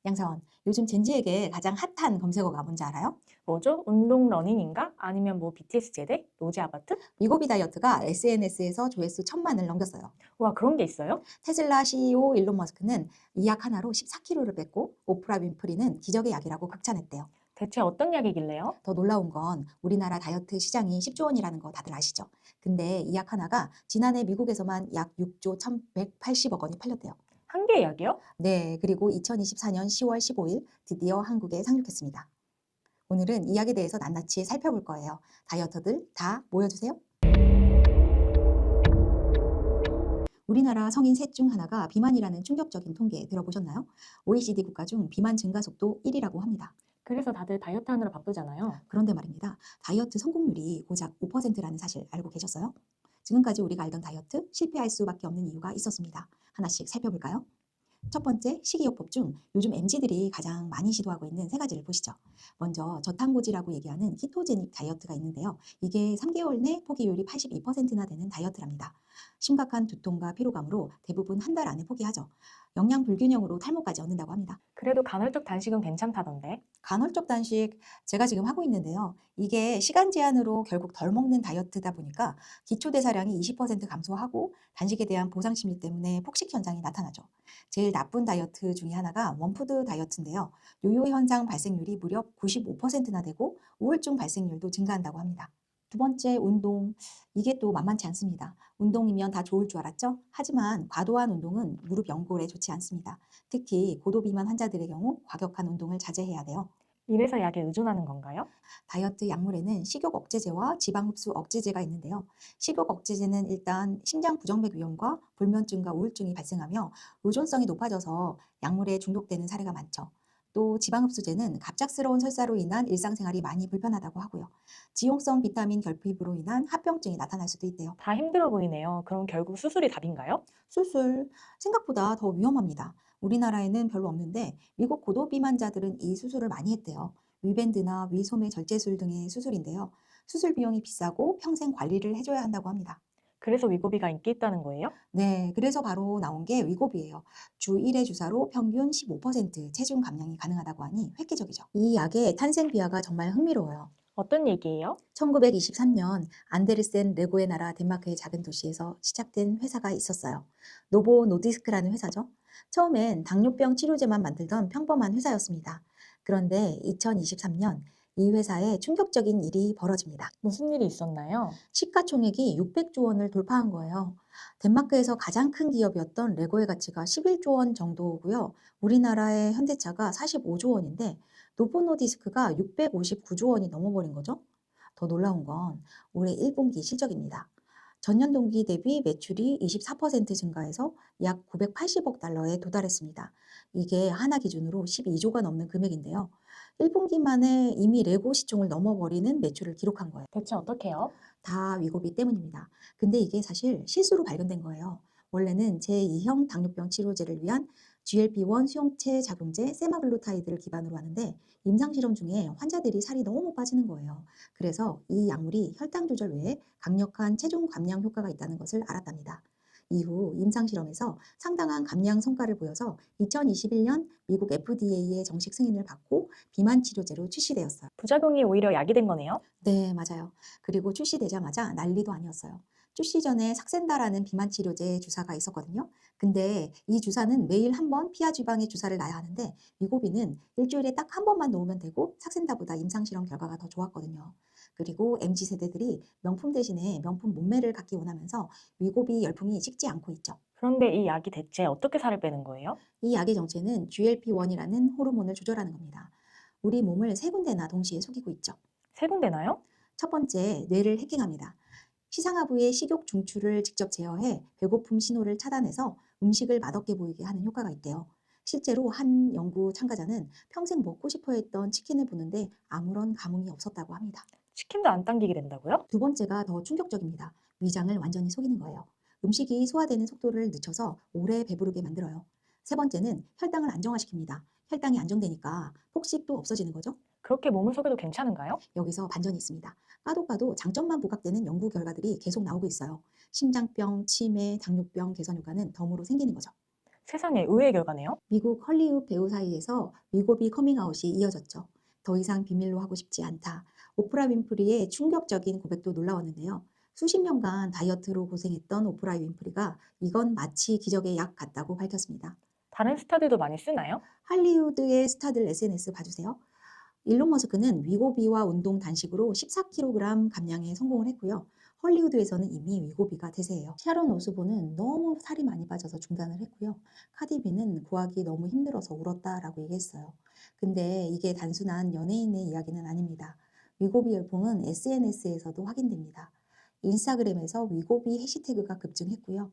양사원, 요즘 젠지에게 가장 핫한 검색어가 뭔지 알아요? 뭐죠? 운동 러닝인가? 아니면 뭐 BTS 제대? 노제 아바트? 위고비 다이어트가 SNS에서 조회수 1000만을 넘겼어요. 와, 그런 게 있어요? 테슬라 CEO 일론 머스크는 이 약 하나로 14kg를 뺐고 오프라 윈프리는 기적의 약이라고 극찬했대요. 대체 어떤 약이길래요? 더 놀라운 건 우리나라 다이어트 시장이 10조 원이라는 거 다들 아시죠? 근데 이 약 하나가 지난해 미국에서만 약 6조 1180억 원이 팔렸대요. 한 개의 약이요? 네, 그리고 2024년 10월 15일 드디어 한국에 상륙했습니다. 오늘은 이 약에 대해서 낱낱이 살펴볼 거예요. 다이어터들 다 모여주세요. 우리나라 성인 셋 중 하나가 비만이라는 충격적인 통계 들어보셨나요? OECD 국가 중 비만 증가 속도 1위라고 합니다. 그래서 다들 다이어트 하느라 바쁘잖아요. 그런데 말입니다. 다이어트 성공률이 고작 5%라는 사실 알고 계셨어요? 지금까지 우리가 알던 다이어트 실패할 수밖에 없는 이유가 있었습니다. 하나씩 살펴볼까요? 첫 번째, 식이요법 중 요즘 MZ들이 가장 많이 시도하고 있는 세 가지를 보시죠. 먼저 저탄고지라고 얘기하는 키토제닉 다이어트가 있는데요. 이게 3개월 내 포기율이 82%나 되는 다이어트랍니다. 심각한 두통과 피로감으로 대부분 한 달 안에 포기하죠. 영양 불균형으로 탈모까지 얻는다고 합니다. 그래도 간헐적 단식은 괜찮다던데. 간헐적 단식 제가 지금 하고 있는데요. 이게 시간 제한으로 결국 덜 먹는 다이어트다 보니까 기초 대사량이 20% 감소하고 단식에 대한 보상 심리 때문에 폭식 현상이 나타나죠. 제일 나쁜 다이어트 중에 하나가 원푸드 다이어트인데요. 요요 현상 발생률이 무려 95%나 되고 우울증 발생률도 증가한다고 합니다. 두 번째, 운동. 이게 또 만만치 않습니다. 운동이면 다 좋을 줄 알았죠? 하지만 과도한 운동은 무릎 연골에 좋지 않습니다. 특히 고도비만 환자들의 경우 과격한 운동을 자제해야 돼요. 이래서 약에 의존하는 건가요? 다이어트 약물에는 식욕 억제제와 지방 흡수 억제제가 있는데요. 식욕 억제제는 일단 심장 부정맥 위험과 불면증과 우울증이 발생하며 의존성이 높아져서 약물에 중독되는 사례가 많죠. 또 지방 흡수제는 갑작스러운 설사로 인한 일상생활이 많이 불편하다고 하고요. 지용성 비타민 결핍으로 인한 합병증이 나타날 수도 있대요. 다 힘들어 보이네요. 그럼 결국 수술이 답인가요? 수술, 생각보다 더 위험합니다. 우리나라에는 별로 없는데 미국 고도 비만자들은 이 수술을 많이 했대요. 위밴드나 위소매 절제술 등의 수술인데요. 수술 비용이 비싸고 평생 관리를 해줘야 한다고 합니다. 그래서 위고비가 인기 있다는 거예요? 네, 그래서 바로 나온 게 위고비예요. 주 1회 주사로 평균 15% 체중 감량이 가능하다고 하니 획기적이죠. 이 약의 탄생 비화가 정말 흥미로워요. 어떤 얘기예요? 1923년 안데르센 레고의 나라 덴마크의 작은 도시에서 시작된 회사가 있었어요. 노보 노디스크라는 회사죠. 처음엔 당뇨병 치료제만 만들던 평범한 회사였습니다. 그런데 2023년 이 회사에 충격적인 일이 벌어집니다. 무슨 일이 있었나요? 시가총액이 600조 원을 돌파한 거예요. 덴마크에서 가장 큰 기업이었던 레고의 가치가 11조 원 정도고요. 우리나라의 현대차가 45조 원인데 노보노디스크가 659조 원이 넘어버린 거죠. 더 놀라운 건 올해 1분기 실적입니다. 전년 동기 대비 매출이 24% 증가해서 약 980억 달러에 도달했습니다. 이게 하나 기준으로 12조가 넘는 금액인데요. 1분기 만에 이미 레고 시총을 넘어버리는 매출을 기록한 거예요. 대체 어떻게요? 다 위고비 때문입니다. 근데 이게 사실 실수로 발견된 거예요. 원래는 제2형 당뇨병 치료제를 위한 GLP-1 수용체 작용제 세마글루타이드를 기반으로 하는데 임상실험 중에 환자들이 살이 너무 빠지는 거예요. 그래서 이 약물이 혈당 조절 외에 강력한 체중 감량 효과가 있다는 것을 알았답니다. 이후 임상실험에서 상당한 감량 성과를 보여서 2021년 미국 FDA의 정식 승인을 받고 비만 치료제로 출시되었어요. 부작용이 오히려 약이 된 거네요? 네, 맞아요. 그리고 출시되자마자 난리도 아니었어요. 출시 전에 삭센다라는 비만 치료제 주사가 있었거든요. 근데 이 주사는 매일 한 번 피하 지방의 주사를 놔야 하는데 위고비는 일주일에 딱 한 번만 놓으면 되고 삭센다보다 임상실험 결과가 더 좋았거든요. 그리고 MZ 세대들이 명품 대신에 명품 몸매를 갖기 원하면서 위고비 열풍이 식지 않고 있죠. 그런데 이 약이 대체 어떻게 살을 빼는 거예요? 이 약의 정체는 GLP-1이라는 호르몬을 조절하는 겁니다. 우리 몸을 세 군데나 동시에 속이고 있죠. 세 군데나요? 첫 번째, 뇌를 해킹합니다. 시상하부의 식욕 중추를 직접 제어해 배고픔 신호를 차단해서 음식을 맛없게 보이게 하는 효과가 있대요. 실제로 한 연구 참가자는 평생 먹고 싶어 했던 치킨을 보는데 아무런 감흥이 없었다고 합니다. 치킨도 안 당기게 된다고요? 두 번째가 더 충격적입니다. 위장을 완전히 속이는 거예요. 음식이 소화되는 속도를 늦춰서 오래 배부르게 만들어요. 세 번째는 혈당을 안정화시킵니다. 혈당이 안정되니까 폭식도 없어지는 거죠. 그렇게 몸을 속여도 괜찮은가요? 여기서 반전이 있습니다. 까도 까도 장점만 부각되는 연구 결과들이 계속 나오고 있어요. 심장병, 치매, 당뇨병 개선 효과는 덤으로 생기는 거죠. 세상에 의외의 결과네요. 미국 헐리우드 배우 사이에서 위고비 커밍아웃이 이어졌죠. 더 이상 비밀로 하고 싶지 않다. 오프라 윈프리의 충격적인 고백도 놀라웠는데요. 수십 년간 다이어트로 고생했던 오프라 윈프리가 이건 마치 기적의 약 같다고 밝혔습니다. 다른 스타들도 많이 쓰나요? 할리우드의 스타들 SNS 봐주세요. 일론 머스크는 위고비와 운동 단식으로 14kg 감량에 성공을 했고요. 헐리우드에서는 이미 위고비가 대세예요. 샤론 오스본은 너무 살이 많이 빠져서 중단을 했고요. 카디비는 구하기 너무 힘들어서 울었다라고 얘기했어요. 근데 이게 단순한 연예인의 이야기는 아닙니다. 위고비 열풍은 SNS에서도 확인됩니다. 인스타그램에서 위고비 해시태그가 급증했고요.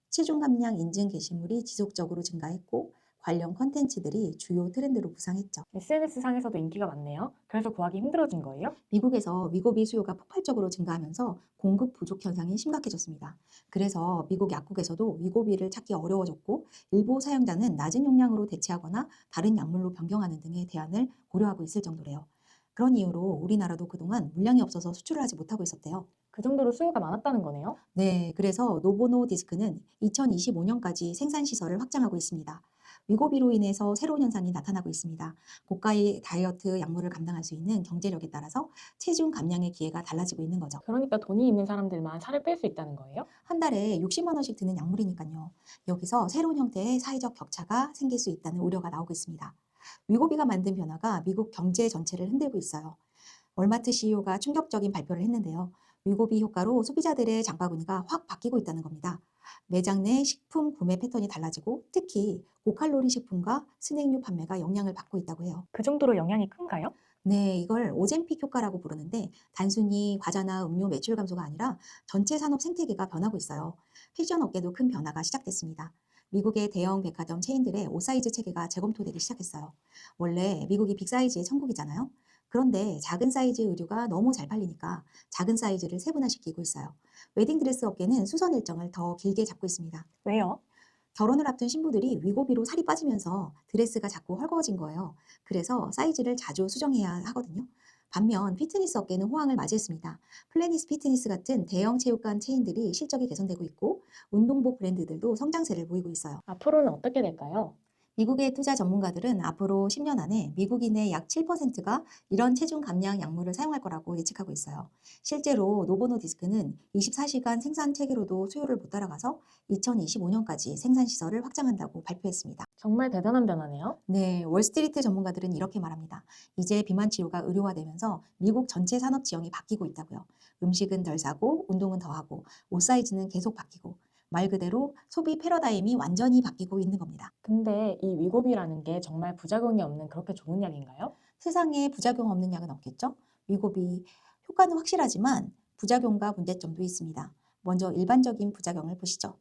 체중 감량 인증 게시물이 지속적으로 증가했고 관련 컨텐츠들이 주요 트렌드로 부상했죠. SNS 상에서도 인기가 많네요. 그래서 구하기 힘들어진 거예요? 미국에서 위고비 수요가 폭발적으로 증가하면서 공급 부족 현상이 심각해졌습니다. 그래서 미국 약국에서도 위고비를 찾기 어려워졌고 일부 사용자는 낮은 용량으로 대체하거나 다른 약물로 변경하는 등의 대안을 고려하고 있을 정도래요. 그런 이유로 우리나라도 그동안 물량이 없어서 수출을 하지 못하고 있었대요. 그 정도로 수요가 많았다는 거네요. 네, 그래서 노보노디스크는 2025년까지 생산 시설을 확장하고 있습니다. 위고비로 인해서 새로운 현상이 나타나고 있습니다. 고가의 다이어트 약물을 감당할 수 있는 경제력에 따라서 체중 감량의 기회가 달라지고 있는 거죠. 그러니까 돈이 있는 사람들만 살을 뺄 수 있다는 거예요? 한 달에 60만 원씩 드는 약물이니까요. 여기서 새로운 형태의 사회적 격차가 생길 수 있다는 우려가 나오고 있습니다. 위고비가 만든 변화가 미국 경제 전체를 흔들고 있어요. 월마트 CEO가 충격적인 발표를 했는데요. 위고비 효과로 소비자들의 장바구니가 확 바뀌고 있다는 겁니다. 매장 내 식품 구매 패턴이 달라지고 특히 고칼로리 식품과 스낵류 판매가 영향을 받고 있다고 해요. 그 정도로 영향이 큰가요? 네, 이걸 오젬픽 효과라고 부르는데 단순히 과자나 음료 매출 감소가 아니라 전체 산업 생태계가 변하고 있어요. 패션 업계도 큰 변화가 시작됐습니다. 미국의 대형 백화점 체인들의 오사이즈 체계가 재검토되기 시작했어요. 원래 미국이 빅사이즈의 천국이잖아요. 그런데 작은 사이즈 의류가 너무 잘 팔리니까 작은 사이즈를 세분화시키고 있어요. 웨딩드레스 업계는 수선 일정을 더 길게 잡고 있습니다. 왜요? 결혼을 앞둔 신부들이 위고비로 살이 빠지면서 드레스가 자꾸 헐거워진 거예요. 그래서 사이즈를 자주 수정해야 하거든요. 반면 피트니스 업계는 호황을 맞이했습니다. 플래닛 피트니스 같은 대형 체육관 체인들이 실적이 개선되고 있고 운동복 브랜드들도 성장세를 보이고 있어요. 앞으로는 어떻게 될까요? 미국의 투자 전문가들은 앞으로 10년 안에 미국인의 약 7%가 이런 체중 감량 약물을 사용할 거라고 예측하고 있어요. 실제로 노보노디스크는 24시간 생산 체계로도 수요를 못 따라가서 2025년까지 생산 시설을 확장한다고 발표했습니다. 정말 대단한 변화네요. 네, 월스트리트 전문가들은 이렇게 말합니다. 이제 비만 치료가 의료화되면서 미국 전체 산업 지형이 바뀌고 있다고요. 음식은 덜 사고 운동은 더 하고 옷 사이즈는 계속 바뀌고 말 그대로 소비 패러다임이 완전히 바뀌고 있는 겁니다. 근데 이 위고비라는 게 정말 부작용이 없는 그렇게 좋은 약인가요? 세상에 부작용 없는 약은 없겠죠? 위고비 효과는 확실하지만 부작용과 문제점도 있습니다. 먼저 일반적인 부작용을 보시죠.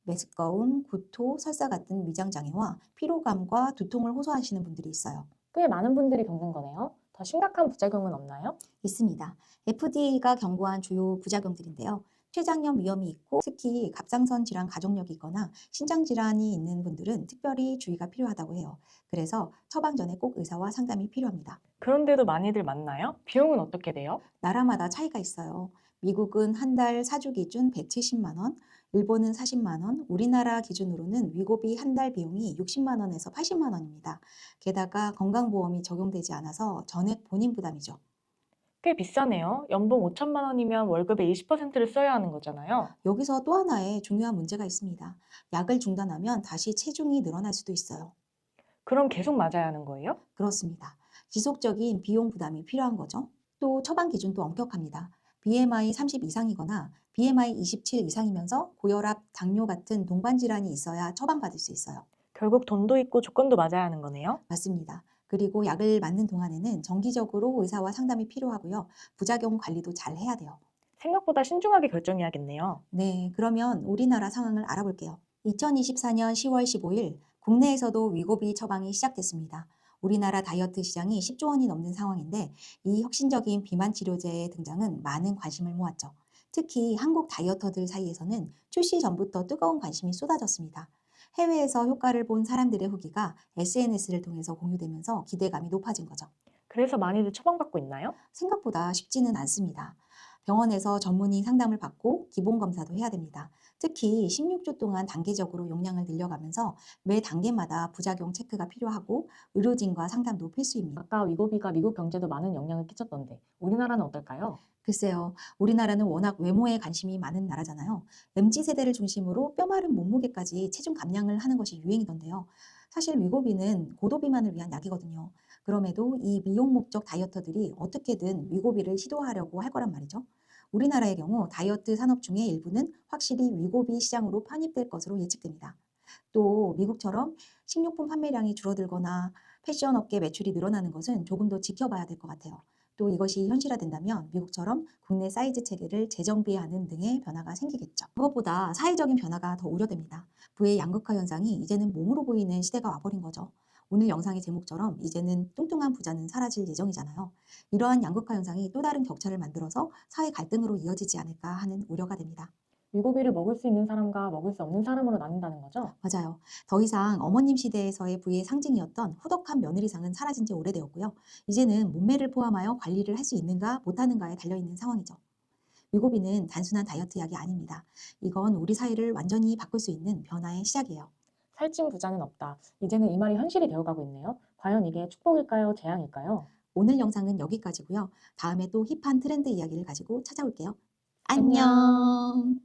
메스꺼움, 구토, 설사 같은 위장 장애와 피로감과 두통을 호소하시는 분들이 있어요. 꽤 많은 분들이 겪는 거네요. 더 심각한 부작용은 없나요? 있습니다. FDA가 경고한 주요 부작용들인데요. 췌장염 위험이 있고 특히 갑상선 질환 가족력이 있거나 신장 질환이 있는 분들은 특별히 주의가 필요하다고 해요. 그래서 처방 전에 꼭 의사와 상담이 필요합니다. 그런데도 많이들 맞나요? 비용은 어떻게 돼요? 나라마다 차이가 있어요. 미국은 한 달 사주 기준 170만 원, 일본은 40만 원, 우리나라 기준으로는 위고비 한 달 비용이 60만 원에서 80만 원입니다. 게다가 건강보험이 적용되지 않아서 전액 본인 부담이죠. 꽤 비싸네요. 연봉 5천만 원이면 월급의 20%를 써야 하는 거잖아요. 여기서 또 하나의 중요한 문제가 있습니다. 약을 중단하면 다시 체중이 늘어날 수도 있어요. 그럼 계속 맞아야 하는 거예요? 그렇습니다. 지속적인 비용 부담이 필요한 거죠. 또 처방 기준도 엄격합니다. BMI 30 이상이거나 BMI 27 이상이면서 고혈압, 당뇨 같은 동반 질환이 있어야 처방받을 수 있어요. 결국 돈도 있고 조건도 맞아야 하는 거네요. 맞습니다. 그리고 약을 맞는 동안에는 정기적으로 의사와 상담이 필요하고요. 부작용 관리도 잘 해야 돼요. 생각보다 신중하게 결정해야겠네요. 네, 그러면 우리나라 상황을 알아볼게요. 2024년 10월 15일 국내에서도 위고비 처방이 시작됐습니다. 우리나라 다이어트 시장이 10조 원이 넘는 상황인데 이 혁신적인 비만 치료제의 등장은 많은 관심을 모았죠. 특히 한국 다이어터들 사이에서는 출시 전부터 뜨거운 관심이 쏟아졌습니다. 해외에서 효과를 본 사람들의 후기가 SNS를 통해서 공유되면서 기대감이 높아진 거죠. 그래서 많이들 처방받고 있나요? 생각보다 쉽지는 않습니다. 병원에서 전문의 상담을 받고 기본 검사도 해야 됩니다. 특히 16주 동안 단계적으로 용량을 늘려가면서 매 단계마다 부작용 체크가 필요하고 의료진과 상담도 필수입니다. 아까 위고비가 미국 경제도 많은 영향을 끼쳤던데 우리나라는 어떨까요? 글쎄요, 우리나라는 워낙 외모에 관심이 많은 나라잖아요. MZ 세대를 중심으로 뼈 마른 몸무게까지 체중 감량을 하는 것이 유행이던데요. 사실 위고비는 고도 비만을 위한 약이거든요. 그럼에도 이 미용 목적 다이어터들이 어떻게든 위고비를 시도하려고 할 거란 말이죠. 우리나라의 경우 다이어트 산업 중에 일부는 확실히 위고비 시장으로 편입될 것으로 예측됩니다. 또 미국처럼 식료품 판매량이 줄어들거나 패션 업계 매출이 늘어나는 것은 조금 더 지켜봐야 될 것 같아요. 또 이것이 현실화된다면 미국처럼 국내 사이즈 체계를 재정비하는 등의 변화가 생기겠죠. 무엇보다 사회적인 변화가 더 우려됩니다. 부의 양극화 현상이 이제는 몸으로 보이는 시대가 와버린 거죠. 오늘 영상의 제목처럼 이제는 뚱뚱한 부자는 사라질 예정이잖아요. 이러한 양극화 현상이 또 다른 격차를 만들어서 사회 갈등으로 이어지지 않을까 하는 우려가 됩니다. 위고비를 먹을 수 있는 사람과 먹을 수 없는 사람으로 나뉜다는 거죠? 맞아요. 더 이상 어머님 시대에서의 부의 상징이었던 후덕한 며느리상은 사라진 지 오래되었고요. 이제는 몸매를 포함하여 관리를 할 수 있는가 못하는가에 달려있는 상황이죠. 위고비는 단순한 다이어트 약이 아닙니다. 이건 우리 사회를 완전히 바꿀 수 있는 변화의 시작이에요. 살찐 부자는 없다. 이제는 이 말이 현실이 되어가고 있네요. 과연 이게 축복일까요? 재앙일까요? 오늘 영상은 여기까지고요. 다음에 또 힙한 트렌드 이야기를 가지고 찾아올게요. 안녕. 안녕.